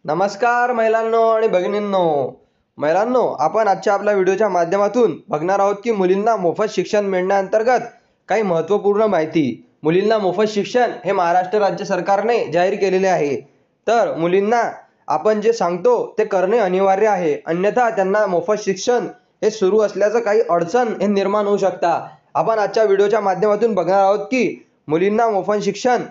नमस्कार महिलांनो आणि भगिनींनो. महिलांनो, आपण आजच्या आपल्या व्हिडिओच्या माध्यमातून बघणार आहोत की मुलींना मोफत शिक्षण मिळण्याअंतर्गत काही महत्त्वपूर्ण माहिती. मुलींना मोफत शिक्षण हे महाराष्ट्र राज्य सरकारने जाहीर केलेले आहे. तर मुलींना आपण जे सांगतो ते करणे अनिवार्य आहे, अन्यथा त्यांना मोफत शिक्षण हे सुरू असल्याचं काही अडचण हे निर्माण होऊ शकता. आपण आजच्या व्हिडिओच्या माध्यमातून बघणार आहोत की मुलींना मोफत शिक्षण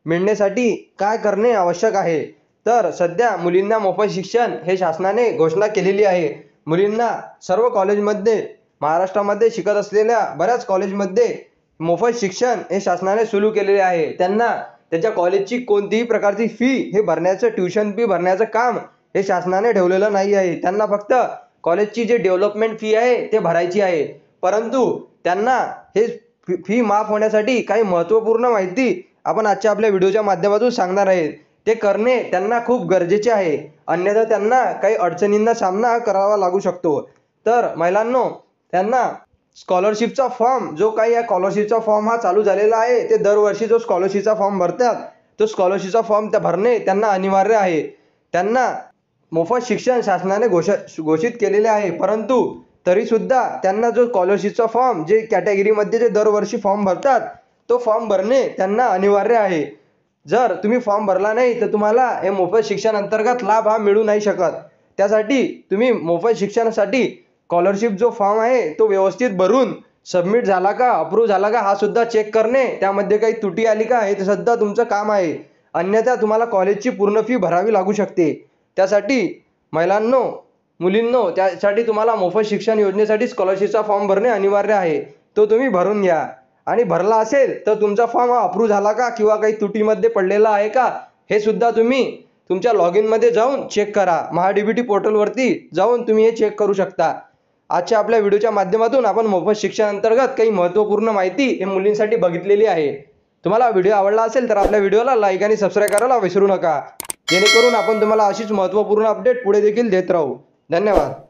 मिळण्यासाठी काय करणे आवश्यक आहे. तर सध्या मुलींना मोफत शिक्षण हे शासनाने घोषणा केलेली आहे. मुलींना सर्व कॉलेजमध्ये महाराष्ट्रामध्ये शिकत असलेल्या बऱ्याच कॉलेजमध्ये मोफत शिक्षण हे शासनाने सुरू केलेले आहे. त्यांना त्याच्या कॉलेजची कोणतीही प्रकारची फी हे भरण्याचं, ट्युशन फी भरण्याचं काम हे शासनाने ठेवलेलं नाही आहे. त्यांना फक्त कॉलेजची जे डेव्हलपमेंट फी आहे ते भरायची आहे. परंतु त्यांना हे फी माफ होण्यासाठी काही महत्त्वपूर्ण माहिती आपण आजच्या आपल्या व्हिडिओच्या माध्यमातून सांगणार आहे. ते करणे त्यांना खूप गरजेचे आहे, अन्यथा त्यांना काही अडचणींना सामना करावा लागू शकतो. तर महिलांनो, त्यांना स्कॉलरशिपचा फॉर्म जो काही या स्कॉलरशिपचा फॉर्म हा चालू झालेला आहे, ते दरवर्षी जो स्कॉलरशिपचा फॉर्म भरतात तो स्कॉलरशिपचा फॉर्म भरणे त्यांना अनिवार्य आहे. त्यांना मोफत शिक्षण शासनाने घोषित केलेले आहे, परंतु तरीसुद्धा त्यांना जो स्कॉलरशिपचा फॉर्म जे कॅटेगरीमध्ये जे दरवर्षी फॉर्म भरतात तो फॉर्म भरणे त्यांना अनिवार्य आहे. जर तुम्ही फॉर्म भरला नाही तर तुम्हाला हे मोफत शिक्षण अंतर्गत लाभ हा मिळू नाही शकत. त्यासाठी तुम्ही मोफत शिक्षणासाठी स्कॉलरशिप जो फॉर्म आहे तो व्यवस्थित भरून सबमिट झाला का, अप्रूव्ह झाला का हा सुद्धा चेक करणे, त्यामध्ये काही त्रुटी आली का हे सुद्धा तुमचं काम आहे. अन्यथा तुम्हाला कॉलेजची पूर्ण फी भरावी लागू शकते. त्यासाठी महिलांनो, मुलींनो, त्यासाठी तुम्हाला मोफत शिक्षण योजनेसाठी स्कॉलरशिपचा फॉर्म भरणे अनिवार्य आहे. तो तुम्ही भरून घ्या. आणि भरला असेल तर तुमचा फॉर्म हा अप्रूव्ह झाला का किंवा काही त्रुटीमध्ये पडलेला आहे का हे सुद्धा तुम्ही तुमच्या लॉग इनमध्ये जाऊन चेक करा. महाडीबीटी पोर्टलवरती जाऊन तुम्ही हे चेक करू शकता. आजच्या आपल्या व्हिडिओच्या माध्यमातून आपण मोफत शिक्षण अंतर्गत काही महत्त्वपूर्ण माहिती हे मुलींसाठी बघितलेली आहे. तुम्हाला व्हिडिओ आवडला असेल तर आपल्या व्हिडिओला लाईक आणि सबस्क्राईब करायला विसरू नका, जेणेकरून आपण तुम्हाला अशीच महत्त्वपूर्ण अपडेट पुढे देखील देत राहू. धन्यवाद.